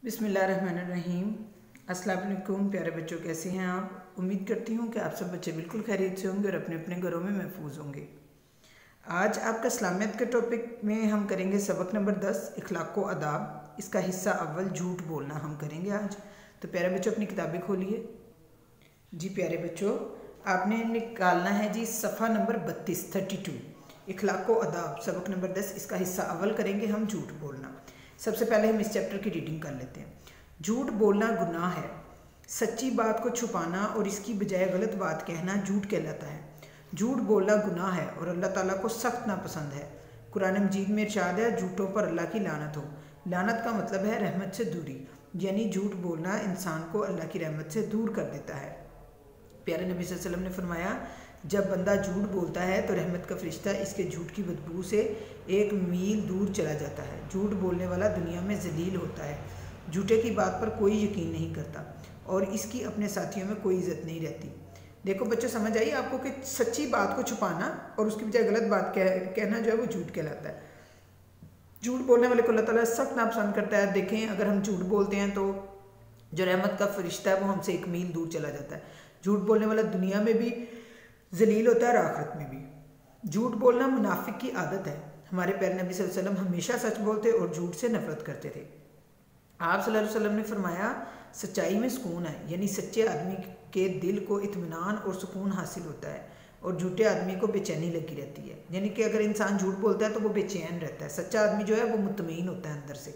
बिस्मिल्लाहिर्रहमानिर्रहीम। अस्सलाम वालेकुम प्यारे बच्चों, कैसे हैं आप? उम्मीद करती हूँ कि आप सब बच्चे बिल्कुल खैरियत से होंगे और अपने अपने घरों में महफूज होंगे। आज आपका इस्लामियत के टॉपिक में हम करेंगे सबक नंबर 10 इखलाक व आदाब। इसका हिस्सा अव्वल झूठ बोलना हम करेंगे आज। तो प्यारे बच्चों अपनी किताबें खोलिए। जी प्यारे बच्चों, आपने निकालना है जी सफ़ा नंबर 32 इखलाक व आदाब सबक नंबर 10। इसका हिस्सा अव्वल करेंगे हम झूठ बोलना। सबसे पहले हम इस चैप्टर की रीडिंग कर लेते हैं। झूठ बोलना गुनाह है। सच्ची बात को छुपाना और इसकी बजाय गलत बात कहना झूठ कहलाता है। झूठ बोलना गुनाह है और अल्लाह ताला को सख्त नापसंद है। कुरान मजीद में इरशाद है, झूठों पर अल्लाह की लानत हो। लानत का मतलब है रहमत से दूरी, यानी झूठ बोलना इंसान को अल्लाह की रहमत से दूर कर देता है। प्यारे नबी सल्लल्लाहु अलैहि वसल्लम ने फरमाया, जब बंदा झूठ बोलता है तो रहमत का फरिश्ता इसके झूठ की बदबू से 1 मील दूर चला जाता है। झूठ बोलने वाला दुनिया में जलील होता है। झूठे की बात पर कोई यकीन नहीं करता और इसकी अपने साथियों में कोई इज्जत नहीं रहती। देखो बच्चों, समझ आई आपको कि सच्ची बात को छुपाना और उसकी बजाय गलत बात कहना जो है वो झूठ कहलाता है। झूठ बोलने वाले को अल्लाह ताला सख्त नापसंद करता है। देखें, अगर हम झूठ बोलते हैं तो जो रहमत का फरिश्ता है वो हमसे 1 मील दूर चला जाता है। झूठ बोलने वाला दुनिया में भी जलील होता है और आखिरत में भी। झूठ बोलना मुनाफिक की आदत है। हमारे प्यारे नबी सल्लल्लाहु अलैहि वसल्लम हमेशा सच बोलते और झूठ से नफरत करते थे। आप सल्लल्लाहु अलैहि वसल्लम ने फरमाया, सच्चाई में सुकून है, यानी सच्चे आदमी के दिल को इत्मीनान और सुकून हासिल होता है और झूठे आदमी को बेचैनी लगी रहती है। यानी कि अगर इंसान झूठ बोलता है तो वो बेचैन रहता है। सच्चा आदमी जो है वो मुतमईन होता है अंदर से।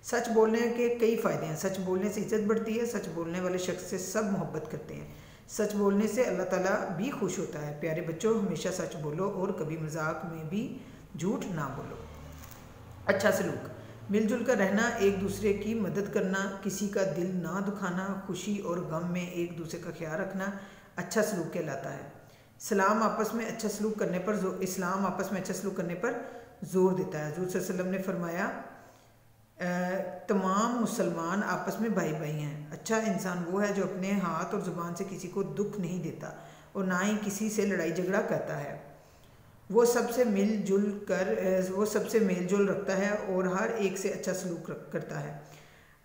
सच बोलने के कई फ़ायदे हैं। सच बोलने से इज्जत बढ़ती है। सच बोलने वाले शख्स से सब मोहब्बत करते हैं। सच बोलने से अल्लाह ताला भी खुश होता है। प्यारे बच्चों, हमेशा सच बोलो और कभी मजाक में भी झूठ ना बोलो। अच्छा सलूक, मिलजुल कर रहना, एक दूसरे की मदद करना, किसी का दिल ना दुखाना, खुशी और गम में एक दूसरे का ख्याल रखना अच्छा सलूक कहलाता है। इस्लाम आपस में अच्छा सलूक करने पर जोर देता है। हज़रत सल्लल्लाहु अलैहि वसल्लम ने फरमाया, तमाम मुसलमान आपस में भाई भाई हैं। अच्छा इंसान वो है जो अपने हाथ और ज़ुबान से किसी को दुख नहीं देता और ना ही किसी से लड़ाई झगड़ा करता है। वो सबसे मेल जोल रखता है और हर एक से अच्छा सलूक करता है।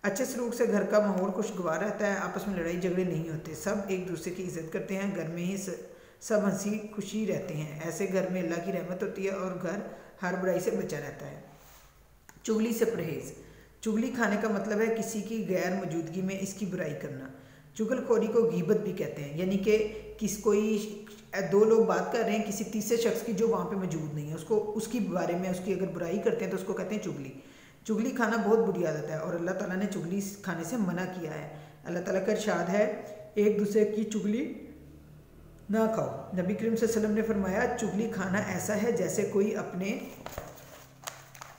अच्छे सलूक से घर का माहौल खुशगवार रहता है। आपस में लड़ाई झगड़े नहीं होते। सब एक दूसरे की इज्जत करते हैं। घर में ही सब हंसी खुशी रहते हैं। ऐसे घर में अल्लाह की रहमत होती है और घर हर बुराई से बचा रहता है। चुगली से परहेज़। चुगली खाने का मतलब है किसी की गैर मौजूदगी में इसकी बुराई करना। चुगलखोरी को गीबत भी कहते हैं, यानी कि कोई 2 लोग बात कर रहे हैं किसी तीसरे शख्स की जो वहाँ पे मौजूद नहीं है, उसकी बारे में उसकी अगर बुराई करते हैं तो उसको कहते हैं चुगली। चुगली खाना बहुत बुरी आदत है और अल्लाह ताला ने चुगली खाने से मना किया है। अल्लाह ताला का इरशाद है, एक दूसरे की चुगली ना खाओ। नबी करीम सल्लल्लाहु अलैहि वसल्लम ने फरमाया, चुगली खाना ऐसा है जैसे कोई अपने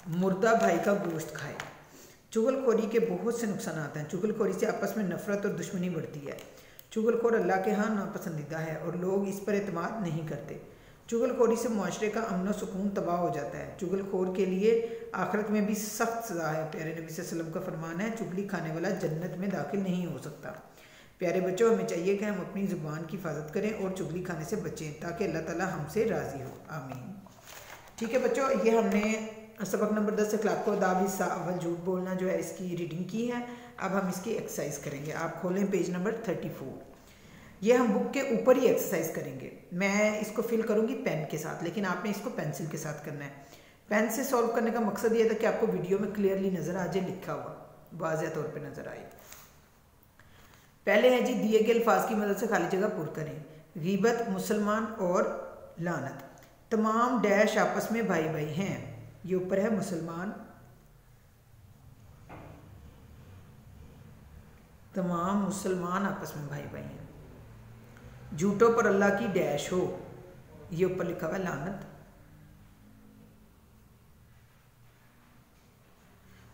मुर्दा भाई का गोश्त खाए। चुगलखोरी के बहुत से नुकसान हैं। चुगलखोरी से आपस में नफरत और दुश्मनी बढ़ती है। चुगलखोर अल्लाह के यहाँ नापसंदीदा है और लोग इस पर एतमाद नहीं करते। चुगलखोरी से मुआशरे का अमन व सुकून तबाह हो जाता है। चुगलखोर के लिए आखिरत में भी सख्त सज़ा है। प्यारे नबी सल्लल्लाहु अलैहि वसल्लम का फरमान है, चुगली खाने वाला जन्नत में दाखिल नहीं हो सकता। प्यारे बच्चों, हमें चाहिए कि हम अपनी ज़ुबान की हिफाजत करें और चुगली खाने से बचें ताकि अल्लाह ताला हमसे राज़ी हो। आमीन। ठीक है बच्चों, ये हमने सबक नंबर 10 इखलाक व आदाब हिस्सा अव्वल झूठ बोलना जो है इसकी रीडिंग की है। अब हम इसकी एक्सरसाइज करेंगे। आप खोलें पेज नंबर 34। ये हम बुक के ऊपर ही एक्सरसाइज करेंगे। मैं इसको फिल करूँगी पेन के साथ, लेकिन आपने इसको पेंसिल के साथ करना है। पेन से सॉल्व करने का मकसद ये था कि आपको वीडियो में क्लियरली नज़र आ जाए, लिखा हुआ वाज़ेह तौर पर नज़र आए। पहले है जी, दिए गए अल्फाज की मदद से खाली जगह पुर करें। गीबत, मुसलमान और लानत। तमाम डैश आपस में भाई भाई हैं। ये ऊपर है मुसलमान, तमाम मुसलमान आपस में भाई भाई हैं। झूठों पर अल्लाह की डैश हो, ये ऊपर लिखा हुआ है लानत।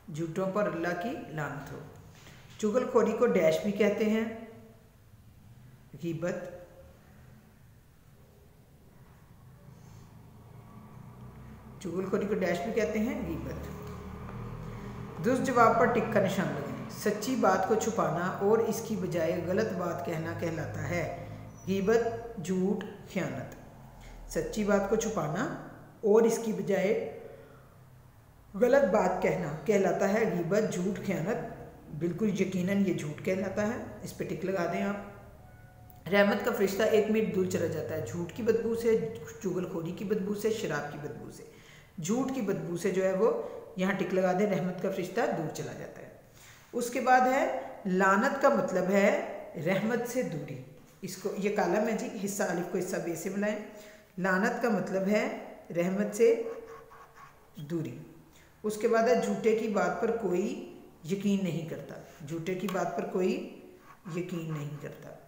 झूठों पर अल्लाह की लानत हो। चुगलखोरी को डैश भी कहते हैं, गीबत। चुगलखोरी को डैश भी कहते हैं, गीबत। दुष्ट जवाब पर टिक का निशान लगाएं। सच्ची बात को छुपाना और इसकी बजाय गलत बात कहना कहलाता है गीबत, झूठ, खयानत। सच्ची बात को छुपाना और इसकी बजाय गलत बात कहना कहलाता है गीबत, झूठ, खयानत बिल्कुल यकीनन ये झूठ कहलाता है, इस पे टिक लगा दें आप। रहमत का फरिश्ता 1 मिनट दूर चला जाता है, झूठ की बदबू से, चुगलखोरी की बदबू से, शराब की बदबू से। झूठ की बदबू से जो है वो यहाँ टिक लगा दें, रहमत का फरिश्ता दूर चला जाता है। उसके बाद है लानत का मतलब है रहमत से दूरी। इसको ये कालम है जी, हिस्सा अलिफ को हिस्सा बे से मिलाएं। लानत का मतलब है रहमत से दूरी। उसके बाद है झूठे की बात पर कोई यकीन नहीं करता, झूठे की बात पर कोई यकीन नहीं करता।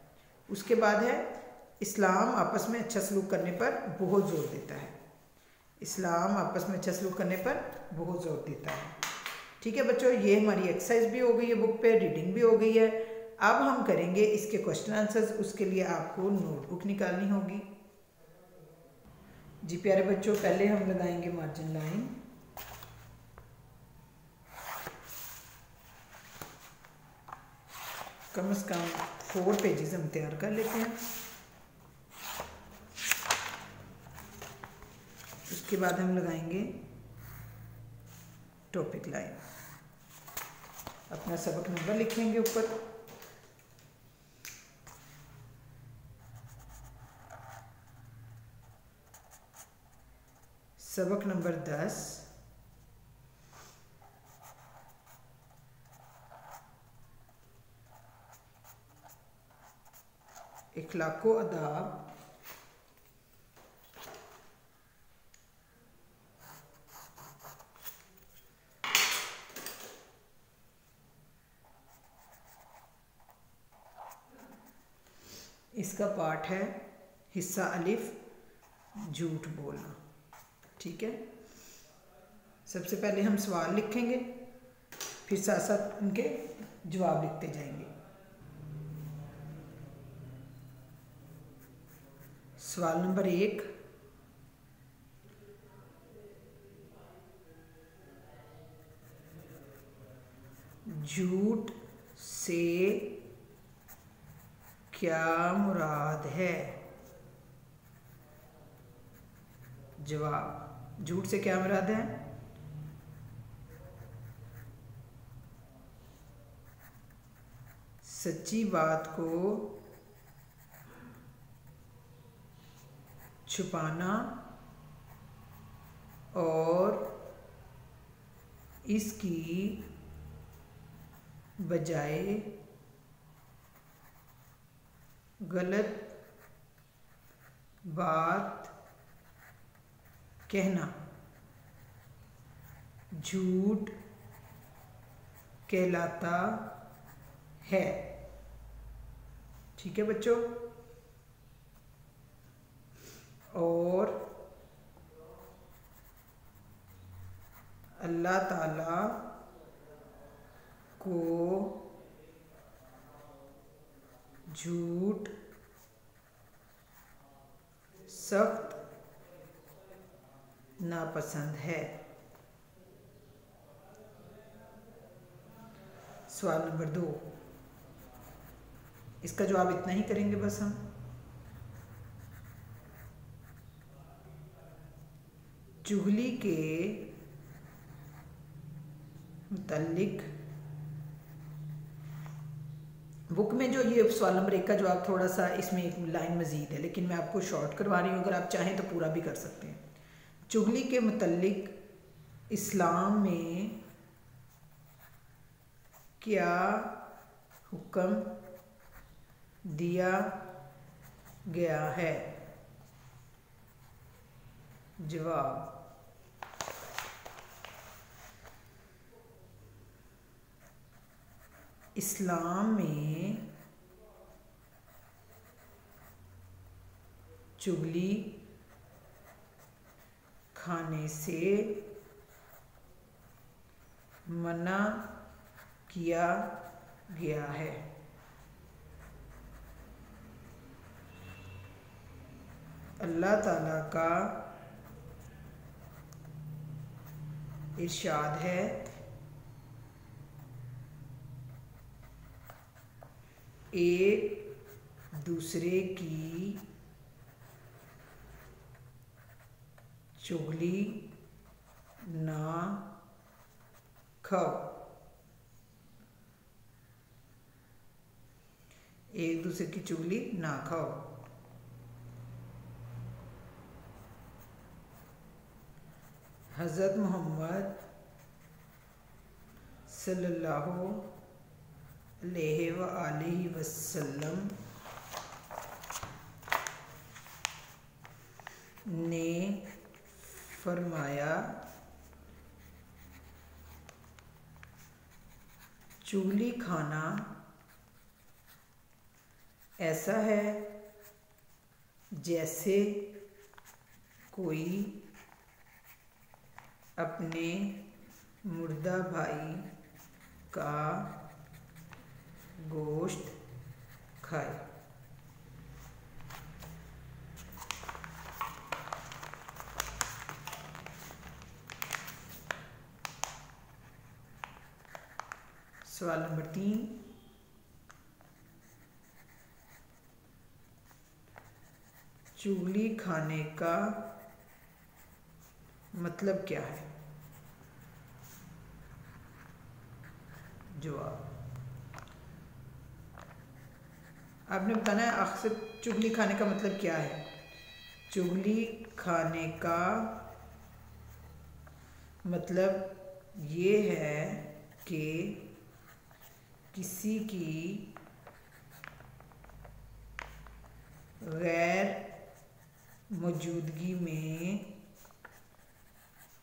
उसके बाद है इस्लाम आपस में अच्छा सलूक करने पर बहुत ज़ोर देता है, इस्लाम आपस में अच्छा सलूक करने पर बहुत ज़ोर देता है। ठीक है बच्चों, ये हमारी एक्सरसाइज भी हो गई है बुक पे, रीडिंग भी हो गई है। अब हम करेंगे इसके क्वेश्चन आंसर्स। उसके लिए आपको नोटबुक निकालनी होगी। जी प्यारे बच्चों, पहले हम लगाएंगे मार्जिन लाइन। कम से कम 4 पेजेस हम तैयार कर लेते हैं। उसके बाद हम लगाएंगे टॉपिक लाइन, अपना सबक नंबर लिखेंगे ऊपर। सबक नंबर 10, इखलाको अदाब इसका पार्ट है हिस्सा अलिफ, झूठ बोलना। ठीक है, सबसे पहले हम सवाल लिखेंगे, फिर साथ साथ उनके जवाब लिखते जाएंगे। सवाल नंबर 1, झूठ से क्या मुराद है? जवाब, झूठ से क्या मुराद है? सच्ची बात को छुपाना और इसकी बजाय गलत बात कहना झूठ कहलाता है। ठीक है बच्चों, और अल्लाह ताला को झूठ सख्त नापसंद है। सवाल नंबर 2, इसका जवाब इतना ही करेंगे बस हम। चुगली के मुताल्लिक बुक में जो ये सवाल नंबर 1 का जवाब थोड़ा सा इसमें एक लाइन मज़ीद है, लेकिन मैं आपको शॉर्ट करवा रही हूँ, अगर आप चाहें तो पूरा भी कर सकते हैं। चुगली के मुताल्लिक इस्लाम में क्या हुक्म दिया गया है? जवाब, इस्लाम में चुगली खाने से मना किया गया है। अल्लाह ताला का इरशाद है, एक दूसरे की चुगली ना खाओ। एक दूसरे की चुगली ना खाओ। हज़रत मोहम्मद सल्लल्लाहु अलैहि व आलिहि वसल्लम ने फरमाया, चुगली खाना ऐसा है जैसे कोई अपने मुर्दा भाई का गोश्त खाए। सवाल नंबर 3, चुगली खाने का मतलब क्या है? जवाब, आपने बताना है अक्सर चुगली खाने का मतलब क्या है। चुगली खाने का मतलब ये है कि किसी की गैर मौजूदगी में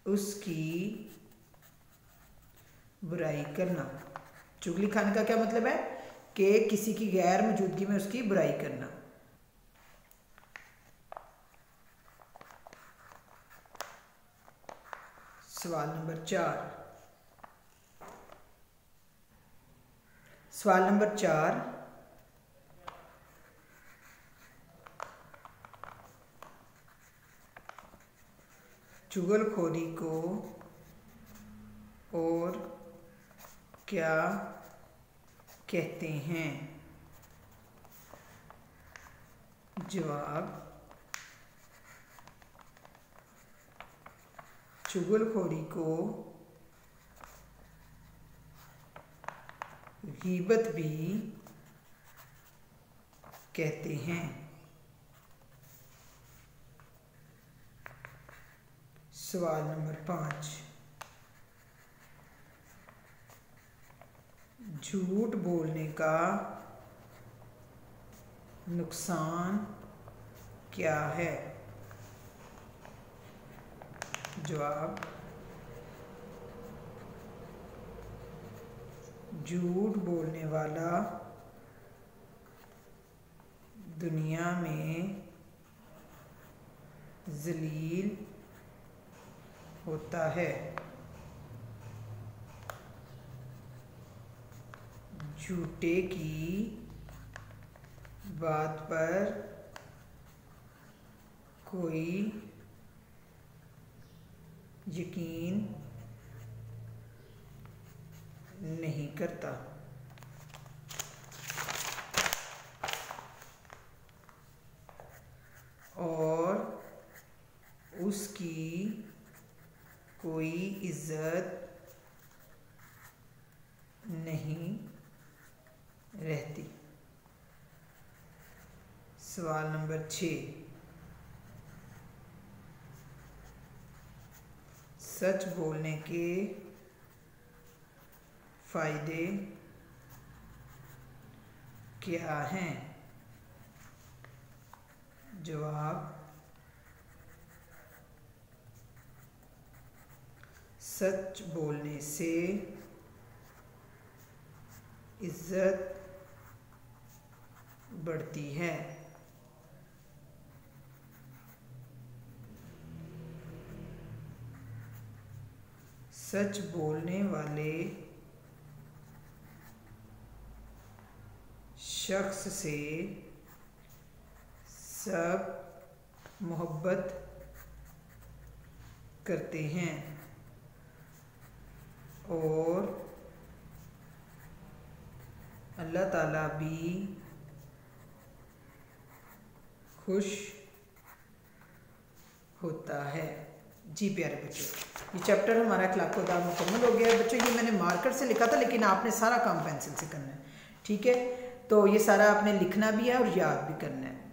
उसकी बुराई करना। चुगली खाने का क्या मतलब है कि किसी की गैर मौजूदगी में उसकी बुराई करना। सवाल नंबर 4, चुगलखोरी को और क्या कहते हैं? जवाब, चुगलखोरी को गीबत भी कहते हैं। सवाल नंबर 5, झूठ बोलने का नुकसान क्या है? जवाब, झूठ बोलने वाला दुनिया में जलील होता है। झूठे की बात पर कोई यकीन नहीं करता। और उसकी कोई इज्जत नहीं रहती। सवाल नंबर 6, सच बोलने के फायदे क्या हैं? जवाब, सच बोलने से इज्जत बढ़ती है। सच बोलने वाले शख्स से सब मोहब्बत करते हैं और अल्लाह ताला भी खुश होता है। जी प्यारे बच्चों, ये चैप्टर हमारा अखलाक व आदाब मुकम्मल हो गया है। बच्चों ये मैंने मार्कर से लिखा था, लेकिन आपने सारा काम पेंसिल से करना है, ठीक है। तो ये सारा आपने लिखना भी है और याद भी करना है।